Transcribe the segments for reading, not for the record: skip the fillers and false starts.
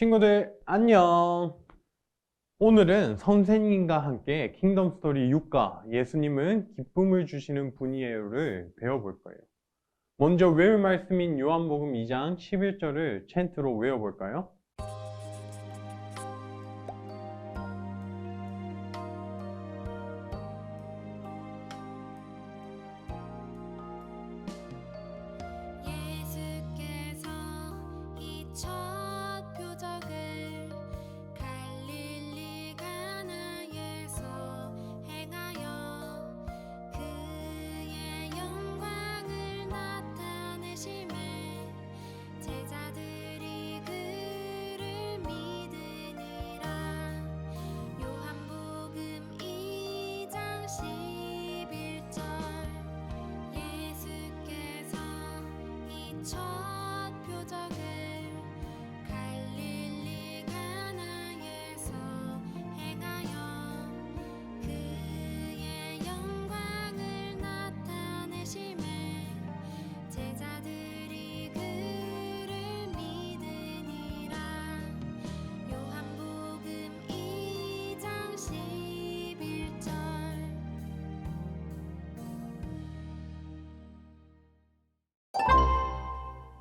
친구들 안녕. 오늘은 선생님과 함께 킹덤 스토리 6과 예수님은 기쁨을 주시는 분이에요를 배워볼 거예요. 먼저 외울 말씀인 요한복음 2장 11절을 찬트로 외워볼까요?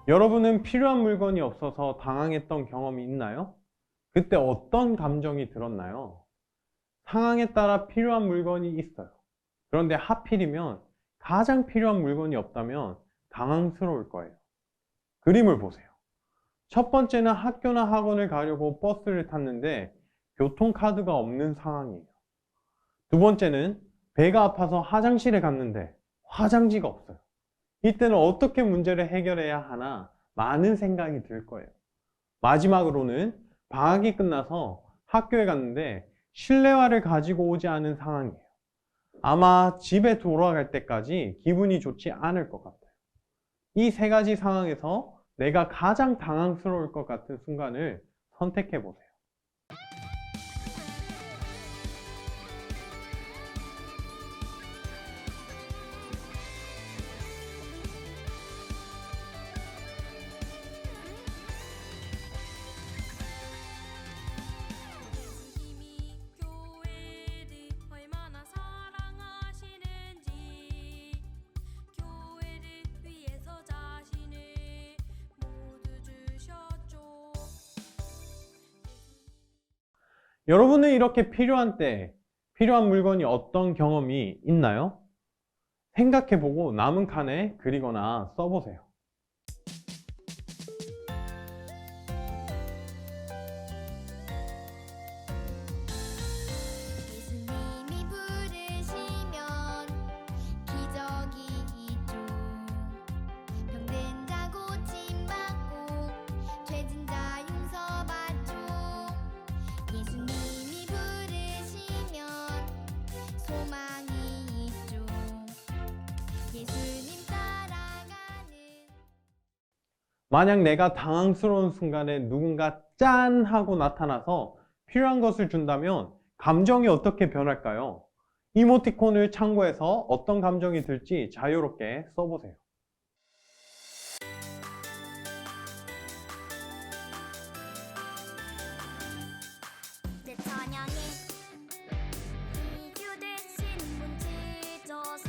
여러분은 필요한 물건이 없어서 당황했던 경험이 있나요? 그때 어떤 감정이 들었나요? 상황에 따라 필요한 물건이 있어요. 그런데 하필이면 가장 필요한 물건이 없다면 당황스러울 거예요. 그림을 보세요. 첫 번째는 학교나 학원을 가려고 버스를 탔는데 교통카드가 없는 상황이에요. 두 번째는 배가 아파서 화장실에 갔는데 화장지가 없어요. 이때는 어떻게 문제를 해결해야 하나 많은 생각이 들 거예요. 마지막으로는 방학이 끝나서 학교에 갔는데 실내화를 가지고 오지 않은 상황이에요. 아마 집에 돌아갈 때까지 기분이 좋지 않을 것 같아요. 이 세 가지 상황에서 내가 가장 당황스러울 것 같은 순간을 선택해 보세요. 여러분은 이렇게 필요한 때, 필요한 물건이 어떤 경험이 있나요? 생각해보고 남은 칸에 그리거나 써보세요. 예수님이 부르시면 기적이 있죠. 병든 자 고침받고 죄진 자 용서받죠. 예수님이 부르시면 소망이 있죠. 예수님 따라가는 만약 내가 당황스러운 순간에 누군가 짠 하고 나타나서 필요한 것을 준다면 감정이 어떻게 변할까요? 이모티콘을 참고해서 어떤 감정이 들지 자유롭게 써보세요. 내 찬양에 이유 되신 분 지저스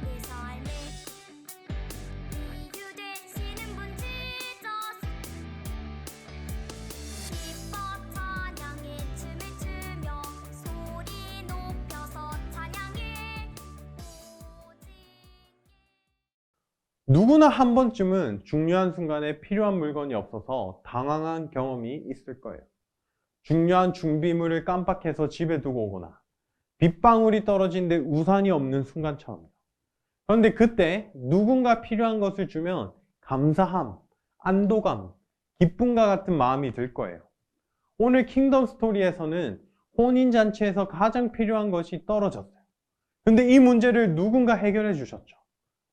내 삶에 이유 되시는 분 지저스 기뻐 찬양에 춤을 추며 소리 높여서 찬양해 오직 누구나 한 번쯤은 중요한 순간에 필요한 물건이 없어서 당황한 경험이 있을 거예요. 중요한 준비물을 깜빡해서 집에 두고 오거나 빗방울이 떨어진데 우산이 없는 순간처럼요. 그런데 그때 누군가 필요한 것을 주면 감사함, 안도감, 기쁨과 같은 마음이 들 거예요. 오늘 킹덤 스토리에서는 혼인잔치에서 가장 필요한 것이 떨어졌어요. 근데 이 문제를 누군가 해결해 주셨죠.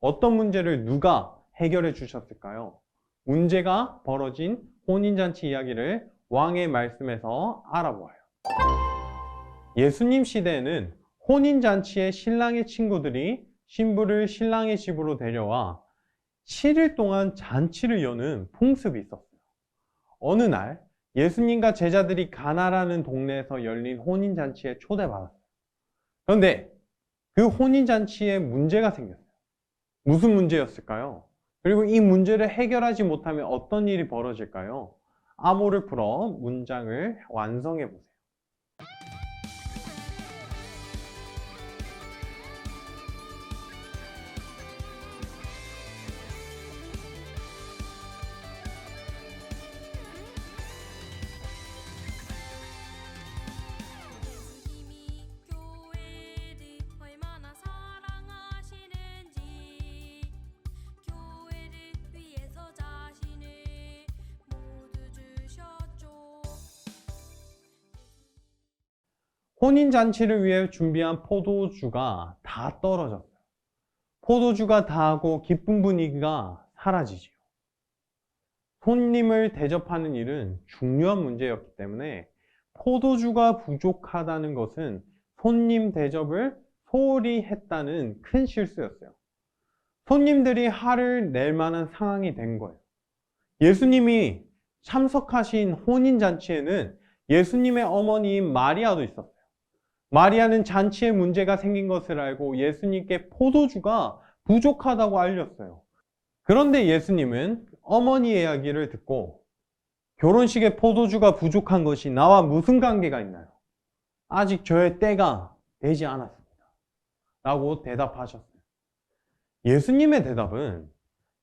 어떤 문제를 누가 해결해 주셨을까요? 문제가 벌어진 혼인잔치 이야기를 왕의 말씀에서 알아보아요. 예수님 시대에는 혼인잔치에 신랑의 친구들이 신부를 신랑의 집으로 데려와 7일 동안 잔치를 여는 풍습이 있었어요. 어느 날 예수님과 제자들이 가나라는 동네에서 열린 혼인잔치에 초대받았어요. 그런데 그 혼인잔치에 문제가 생겼어요. 무슨 문제였을까요? 그리고 이 문제를 해결하지 못하면 어떤 일이 벌어질까요? 암호를 풀어 문장을 완성해 보세요. 예수님이 교회를 얼마나 사랑하시는지 교회를 위해서 자신을 모두 주셨죠. 혼인잔치를 위해 준비한 포도주가 다 떨어졌어요. 포도주가 다하고 기쁜 분위기가 사라지지요. 손님을 대접하는 일은 중요한 문제였기 때문에 포도주가 부족하다는 것은 손님 대접을 소홀히 했다는 큰 실수였어요. 손님들이 화를 낼 만한 상황이 된 거예요. 예수님이 참석하신 혼인잔치에는 예수님의 어머니인 마리아도 있었어요. 마리아는 잔치에 문제가 생긴 것을 알고 예수님께 포도주가 부족하다고 알렸어요. 그런데 예수님은 어머니의 이야기를 듣고 결혼식에 포도주가 부족한 것이 나와 무슨 관계가 있나요? 아직 저의 때가 되지 않았습니다. 라고 대답하셨어요. 예수님의 대답은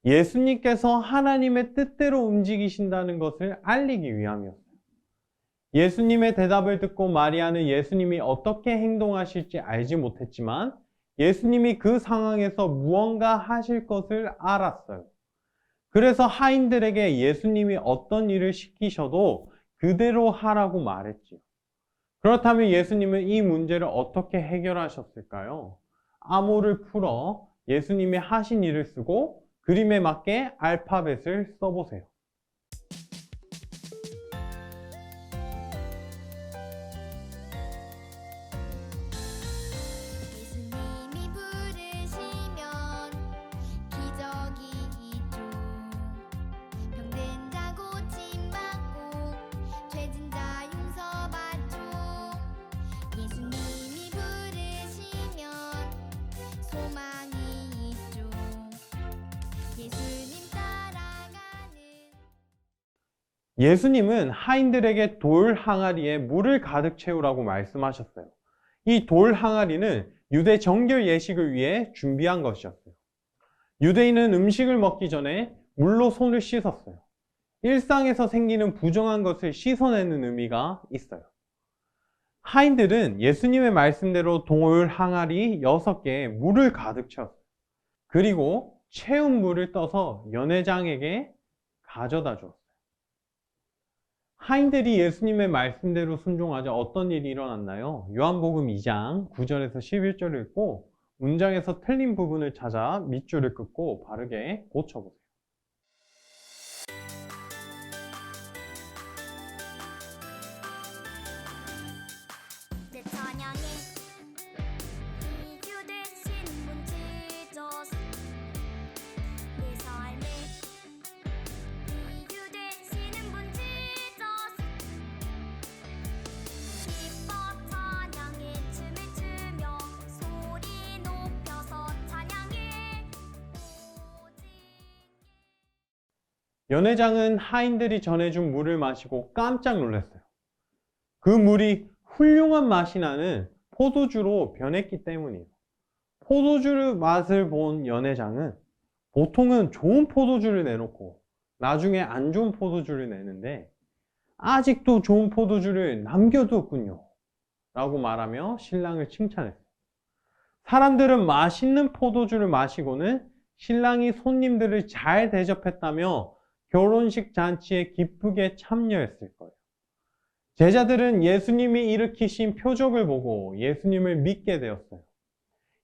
예수님께서 하나님의 뜻대로 움직이신다는 것을 알리기 위함이었어요. 예수님의 대답을 듣고 마리아는 예수님이 어떻게 행동하실지 알지 못했지만 예수님이 그 상황에서 무언가 하실 것을 알았어요. 그래서 하인들에게 예수님이 어떤 일을 시키셔도 그대로 하라고 말했지요. 그렇다면 예수님은 이 문제를 어떻게 해결하셨을까요? 암호를 풀어 예수님이 하신 일을 쓰고 그림에 맞게 알파벳을 써보세요. 예수님이 부르시면 기적이 있죠. 병든 자 고침받고 죄진 자 용서받죠. 예수님이 부르시면 소망이 있죠. 예수님 따라가는 예수님은 하인들에게 돌 항아리에 물을 가득 채우라고 말씀하셨어요. 이 돌 항아리는 유대 정결 예식을 위해 준비한 것이었어요. 유대인은 음식을 먹기 전에 물로 손을 씻었어요. 일상에서 생기는 부정한 것을 씻어내는 의미가 있어요. 하인들은 예수님의 말씀대로 돌 항아리 6개에 물을 가득 채웠어요. 그리고 채운 물을 떠서 연회장에게 가져다 주었어요. 하인들이 예수님의 말씀대로 순종하자 어떤 일이 일어났나요? 요한복음 2장 9절에서 11절을 읽고 문장에서 틀린 부분을 찾아 밑줄을 긋고 바르게 고쳐보세요. 내 찬양에 이유 되신 분 지저스 내 삶에 이유 되시는 분 지저스 기뻐 찬양의 춤을 추며 소리 높여서 찬양해 오직 연회장은 하인들이 전해준 물을 마시고 깜짝 놀랐어요. 그 물이 훌륭한 맛이 나는 포도주로 변했기 때문이에요. 포도주 맛을 본 연회장은 보통은 좋은 포도주를 내놓고 나중에 안 좋은 포도주를 내는데 아직도 좋은 포도주를 남겨두었군요. 라고 말하며 신랑을 칭찬했어요. 사람들은 맛있는 포도주를 마시고는 신랑이 손님들을 잘 대접했다며 결혼식 잔치에 기쁘게 참여했을 거예요. 제자들은 예수님이 일으키신 표적을 보고 예수님을 믿게 되었어요.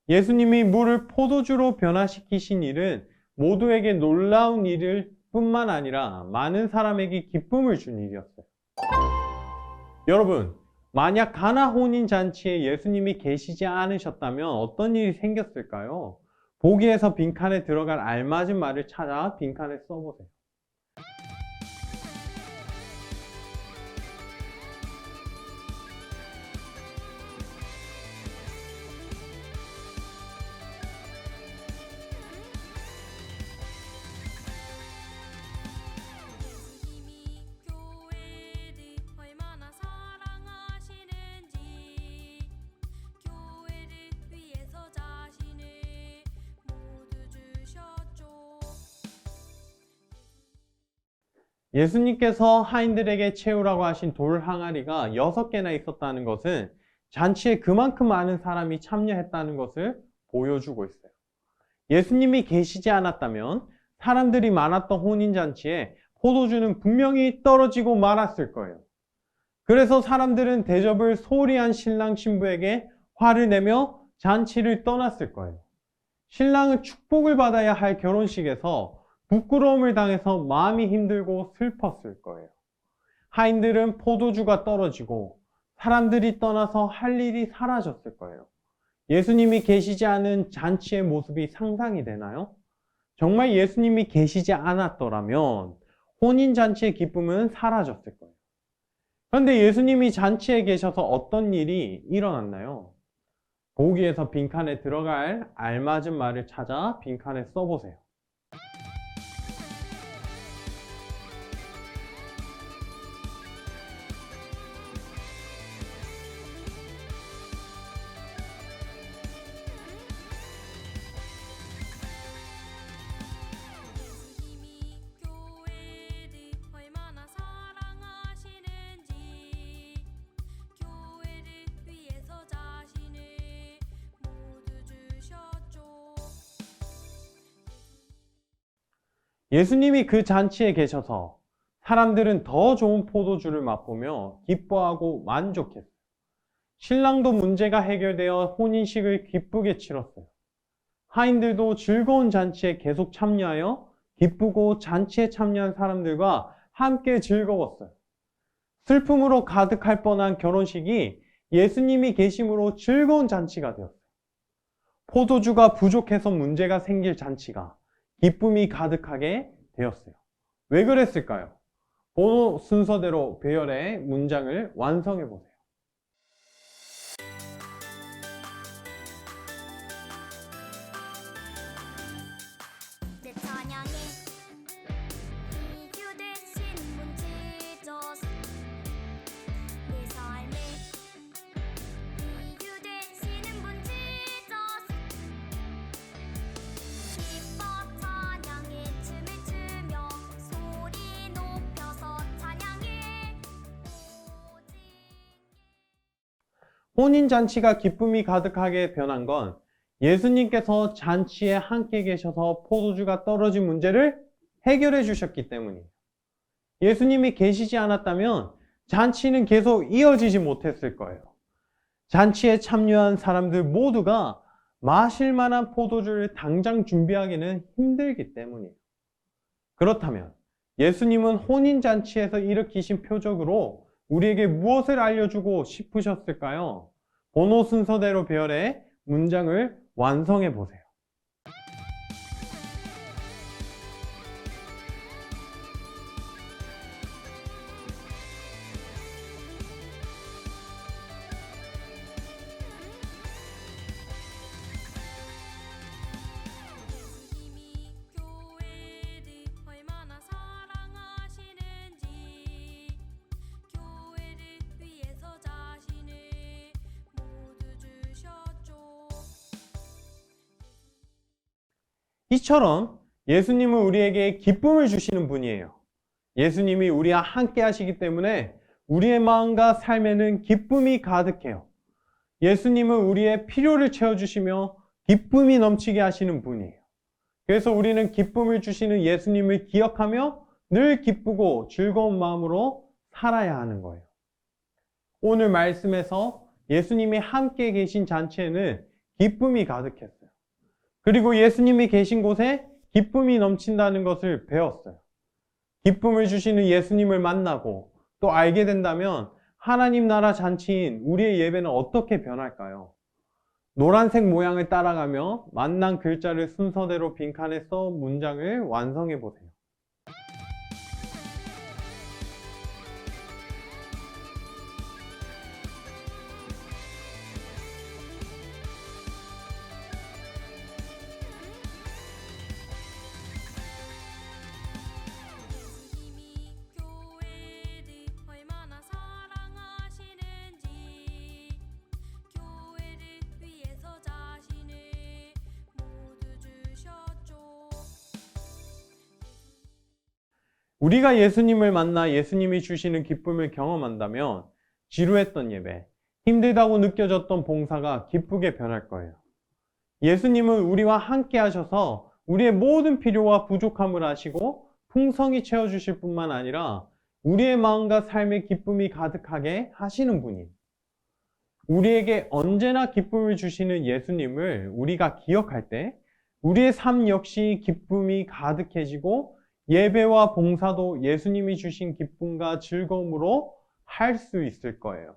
예수님이 물을 포도주로 변화시키신 일은 모두에게 놀라운 일일 뿐만 아니라 많은 사람에게 기쁨을 준 일이었어요. 여러분, 만약 가나 혼인 잔치에 예수님이 계시지 않으셨다면 어떤 일이 생겼을까요? 보기에서 빈칸에 들어갈 알맞은 말을 찾아 빈칸에 써보세요. 예수님께서 하인들에게 채우라고 하신 돌 항아리가 6개나 있었다는 것은 잔치에 그만큼 많은 사람이 참여했다는 것을 보여주고 있어요. 예수님이 계시지 않았다면 사람들이 많았던 혼인잔치에 포도주는 분명히 떨어지고 말았을 거예요. 그래서 사람들은 대접을 소홀히 한 신랑 신부에게 화를 내며 잔치를 떠났을 거예요. 신랑은 축복을 받아야 할 결혼식에서 부끄러움을 당해서 마음이 힘들고 슬펐을 거예요. 하인들은 포도주가 떨어지고 사람들이 떠나서 할 일이 사라졌을 거예요. 예수님이 계시지 않은 잔치의 모습이 상상이 되나요? 정말 예수님이 계시지 않았더라면 혼인잔치의 기쁨은 사라졌을 거예요. 그런데 예수님이 잔치에 계셔서 어떤 일이 일어났나요? 보기에서 빈칸에 들어갈 알맞은 말을 찾아 빈칸에 써보세요. 예수님이 교회를 얼마나 사랑하시는지 교회를 위해서 자신을 모두 주셨죠. 예수님이 그 잔치에 계셔서 사람들은 더 좋은 포도주를 맛보며 기뻐하고 만족했어요. 신랑도 문제가 해결되어 혼인식을 기쁘게 치렀어요. 하인들도 즐거운 잔치에 계속 참여하여 기쁘고 잔치에 참여한 사람들과 함께 즐거웠어요. 슬픔으로 가득할 뻔한 결혼식이 예수님이 계심으로 즐거운 잔치가 되었어요. 포도주가 부족해서 문제가 생길 잔치가 기쁨이 가득하게 되었어요. 왜 그랬을까요? 번호 순서대로 배열의 문장을 완성해 보세요. 내 찬양에 이유 되신 분 지저스 내 삶에 이유 되시는 분 지저스 기뻐 찬양에 춤을 추며 소리 높여서 찬양해 오직 혼인잔치가 기쁨이 가득하게 변한 건 예수님께서 잔치에 함께 계셔서 포도주가 떨어진 문제를 해결해 주셨기 때문이에요. 예수님이 계시지 않았다면 잔치는 계속 이어지지 못했을 거예요. 잔치에 참여한 사람들 모두가 마실 만한 포도주를 당장 준비하기는 힘들기 때문이에요. 그렇다면 예수님은 혼인잔치에서 일으키신 표적으로 우리에게 무엇을 알려주고 싶으셨을까요? 번호 순서대로 배열해 문장을 완성해 보세요. 예수님이 교회를 얼마나 사랑하시는지 교회를 위해서 자신을 모두 주셨죠. 이처럼 예수님은 우리에게 기쁨을 주시는 분이에요. 예수님이 우리와 함께 하시기 때문에 우리의 마음과 삶에는 기쁨이 가득해요. 예수님은 우리의 필요를 채워주시며 기쁨이 넘치게 하시는 분이에요. 그래서 우리는 기쁨을 주시는 예수님을 기억하며 늘 기쁘고 즐거운 마음으로 살아야 하는 거예요. 오늘 말씀에서 예수님이 함께 계신 잔치에는 기쁨이 가득했어요. 그리고 예수님이 계신 곳에 기쁨이 넘친다는 것을 배웠어요. 기쁨을 주시는 예수님을 만나고 또 알게 된다면 하나님 나라 잔치인 우리의 예배는 어떻게 변할까요? 노란색 모양을 따라가며 만난 글자를 순서대로 빈칸에 써 문장을 완성해 보세요. 예수님이 교회를 얼마나 사랑하시는지 교회를 위해서 자신을 모두 주셨죠. 우리가 예수님을 만나 예수님이 주시는 기쁨을 경험한다면 지루했던 예배, 힘들다고 느껴졌던 봉사가 기쁘게 변할 거예요. 예수님은 우리와 함께 하셔서 우리의 모든 필요와 부족함을 아시고 풍성히 채워주실 뿐만 아니라 우리의 마음과 삶의 기쁨이 가득하게 하시는 분이에요. 우리에게 언제나 기쁨을 주시는 예수님을 우리가 기억할 때 우리의 삶 역시 기쁨이 가득해지고 예배와 봉사도 예수님이 주신 기쁨과 즐거움으로 할 수 있을 거예요.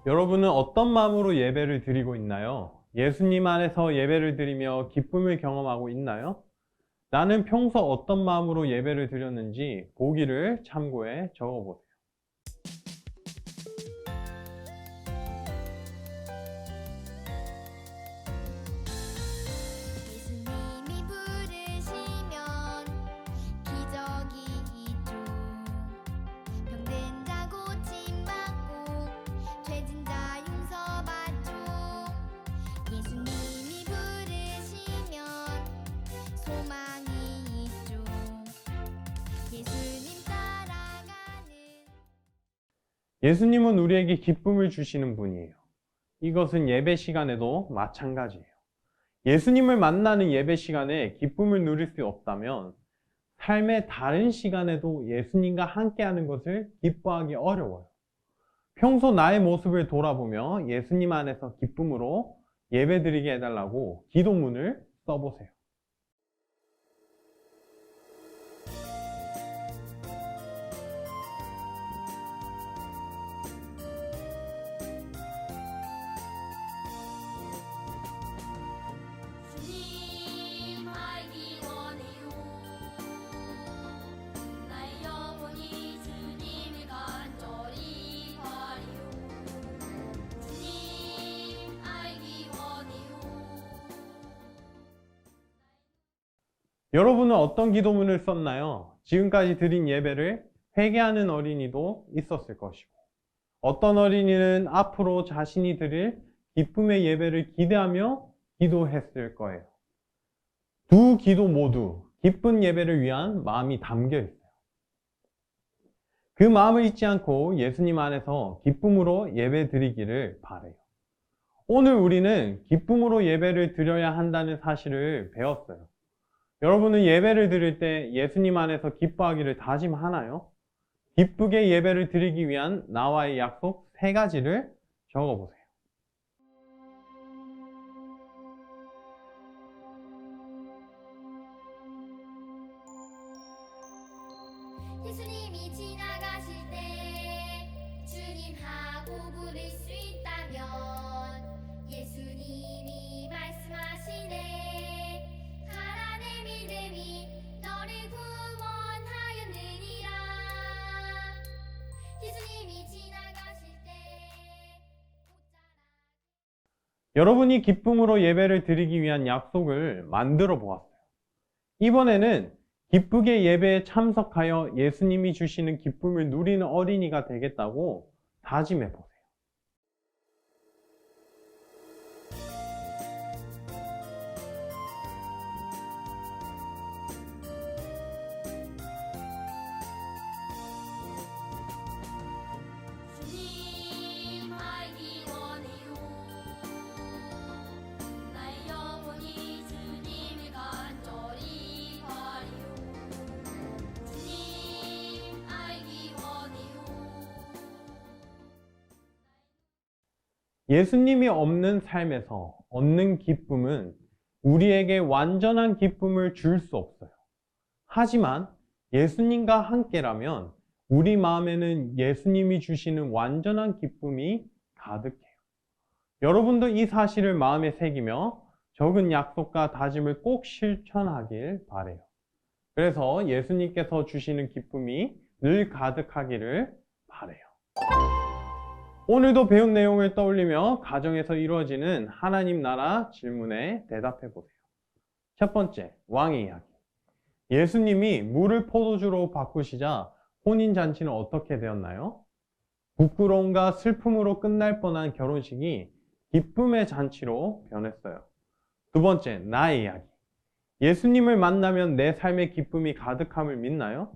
여러분은 어떤 마음으로 예배를 드리고 있나요? 예수님 안에서 예배를 드리며 기쁨을 경험하고 있나요? 나는 평소 어떤 마음으로 예배를 드렸는지 보기를 참고해 적어보세요. 예수님이 부르시면 기적이 있죠. 병든 자 고침받고 죄진 자 용서받죠. 예수님이 부르시면 소망이 있죠. 예수님 따라가는 예수님은 우리에게 기쁨을 주시는 분이에요. 이것은 예배 시간에도 마찬가지예요. 예수님을 만나는 예배 시간에 기쁨을 누릴 수 없다면 삶의 다른 시간에도 예수님과 함께하는 것을 기뻐하기 어려워요. 평소 나의 모습을 돌아보며 예수님 안에서 기쁨으로 예배드리게 해달라고 기도문을 써보세요. 주님 알기 원해요. 나의 영혼이 주님을 간절히 바래요. 주님 알기 원해요. 여러분은 어떤 기도문을 썼나요? 지금까지 드린 예배를 회개하는 어린이도 있었을 것이고, 어떤 어린이는 앞으로 자신이 드릴 기쁨의 예배를 기대하며 기도했을 거예요. 두 기도 모두 기쁜 예배를 위한 마음이 담겨 있어요. 그 마음을 잊지 않고 예수님 안에서 기쁨으로 예배 드리기를 바래요. 오늘 우리는 기쁨으로 예배를 드려야 한다는 사실을 배웠어요. 여러분은 예배를 드릴 때 예수님 안에서 기뻐하기를 다짐하나요? 기쁘게 예배를 드리기 위한 나와의 약속 3가지를 적어보세요. 예수님이 지나가실 때 주님하고 부를 수 있다면 예수님이 말씀하시네. 가라 내 믿음이 너를 구원하였느니라. 예수님이 지나가실 때 여러분이 기쁨으로 예배를 드리기 위한 약속을 만들어 보았어요. 이번에는 기쁘게 예배에 참석하여 예수님이 주시는 기쁨을 누리는 어린이가 되겠다고 다짐해 보세요. 주님 알기 원해요. 나의 영혼이 주님을 간절히 바래요. 주님 알기 원해요. 예수님이 없는 삶에서 얻는 기쁨은 우리에게 완전한 기쁨을 줄 수 없어요. 하지만 예수님과 함께라면 우리 마음에는 예수님이 주시는 완전한 기쁨이 가득해요. 여러분도 이 사실을 마음에 새기며 적은 약속과 다짐을 꼭 실천하길 바래요. 그래서 예수님께서 주시는 기쁨이 늘 가득하기를 바래요. 오늘도 배운 내용을 떠올리며 가정에서 이루어지는 하나님 나라 질문에 대답해 보세요. 첫 번째, 왕의 이야기. 예수님이 물을 포도주로 바꾸시자 혼인잔치는 어떻게 되었나요? 부끄러움과 슬픔으로 끝날 뻔한 결혼식이 기쁨의 잔치로 변했어요. 두 번째, 나의 이야기. 예수님을 만나면 내 삶의 기쁨이 가득함을 믿나요?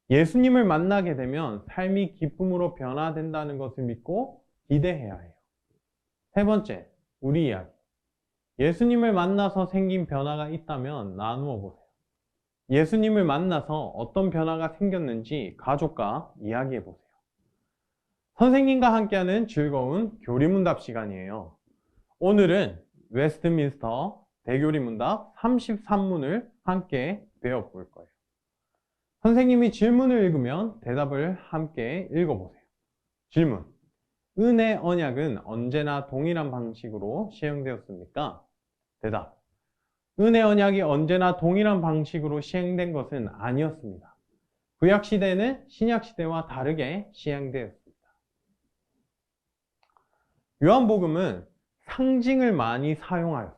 예수님을 만나게 되면 삶이 기쁨으로 변화된다는 것을 믿고 기대해야 해요. 세 번째, 우리 이야기. 예수님을 만나서 생긴 변화가 있다면 나누어 보세요. 예수님을 만나서 어떤 변화가 생겼는지 가족과 이야기해 보세요. 선생님과 함께하는 즐거운 교리문답 시간이에요. 오늘은 웨스트민스터 대교리문답 33문을 함께 배워볼 거예요. 선생님이 질문을 읽으면 대답을 함께 읽어보세요. 질문. 은혜 언약은 언제나 동일한 방식으로 시행되었습니까? 대답. 은혜 언약이 언제나 동일한 방식으로 시행된 것은 아니었습니다. 구약시대는 신약시대와 다르게 시행되었습니다. 요한복음은 상징을 많이 사용하였어요.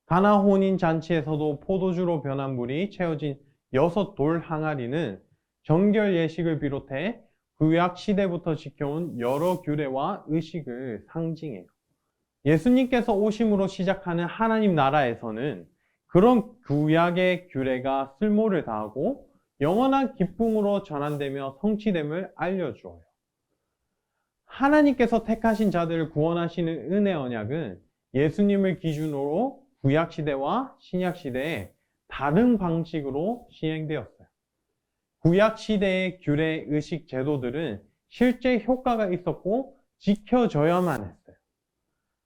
가나 혼인 잔치에서도 포도주로 변한 물이 채워진 6돌 항아리는 정결 예식을 비롯해 구약 시대부터 지켜온 여러 규례와 의식을 상징해요. 예수님께서 오심으로 시작하는 하나님 나라에서는 그런 구약의 규례가 쓸모를 다하고 영원한 기쁨으로 전환되며 성취됨을 알려주어요. 하나님께서 택하신 자들을 구원하시는 은혜 언약은 예수님을 기준으로 구약 시대와 신약 시대에 다른 방식으로 시행되었어요. 구약 시대의 규례, 의식, 제도들은 실제 효과가 있었고 지켜져야만 했어요.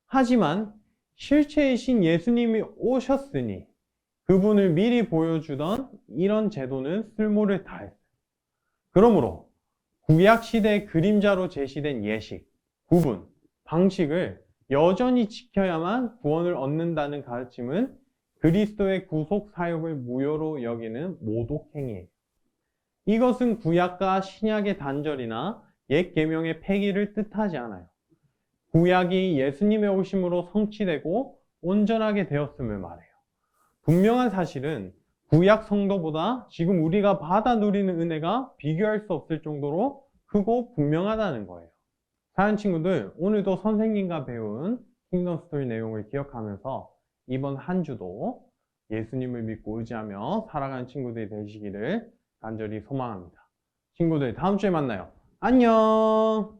하지만 실체이신 예수님이 오셨으니 그분을 미리 보여주던 이런 제도는 쓸모를 다했어요. 그러므로 구약 시대의 그림자로 제시된 예식, 구분, 방식을 여전히 지켜야만 구원을 얻는다는 가르침은 그리스도의 구속 사역을 무효로 여기는 모독행위예요. 이것은 구약과 신약의 단절이나 옛 계명의 폐기를 뜻하지 않아요. 구약이 예수님의 오심으로 성취되고 온전하게 되었음을 말해요. 분명한 사실은 구약 성도보다 지금 우리가 받아 누리는 은혜가 비교할 수 없을 정도로 크고 분명하다는 거예요. 사연 친구들, 오늘도 선생님과 배운 킹덤 스토리 내용을 기억하면서 이번 한 주도 예수님을 믿고 의지하며 살아가는 친구들이 되시기를 간절히 소망합니다. 친구들, 다음 주에 만나요. 안녕!